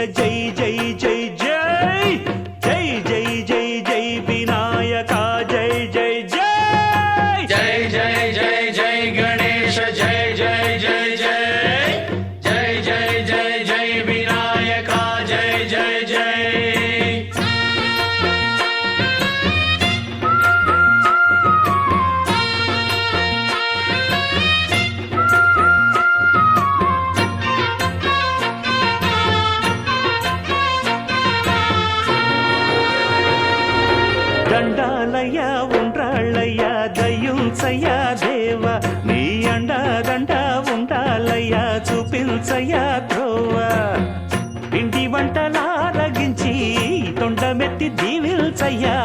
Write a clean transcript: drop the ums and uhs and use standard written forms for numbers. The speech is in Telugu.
జై జై జై జై జై జై జై జై వినాయక జై జై జై జై జై జై జై గణేశ జై జై జై జై జై జై జై జై వినాయక జై జై జై దండాలయ్యా ఉండ్రాళ్ళయ్యా దయ్యుంచయ్యా దేవ నీ అండాదండ ఉండాలయ్యా చూపించయ్యా త్రోవ పిండి వంటలారగించి తొండమెత్తి దీవిల్చయ్యా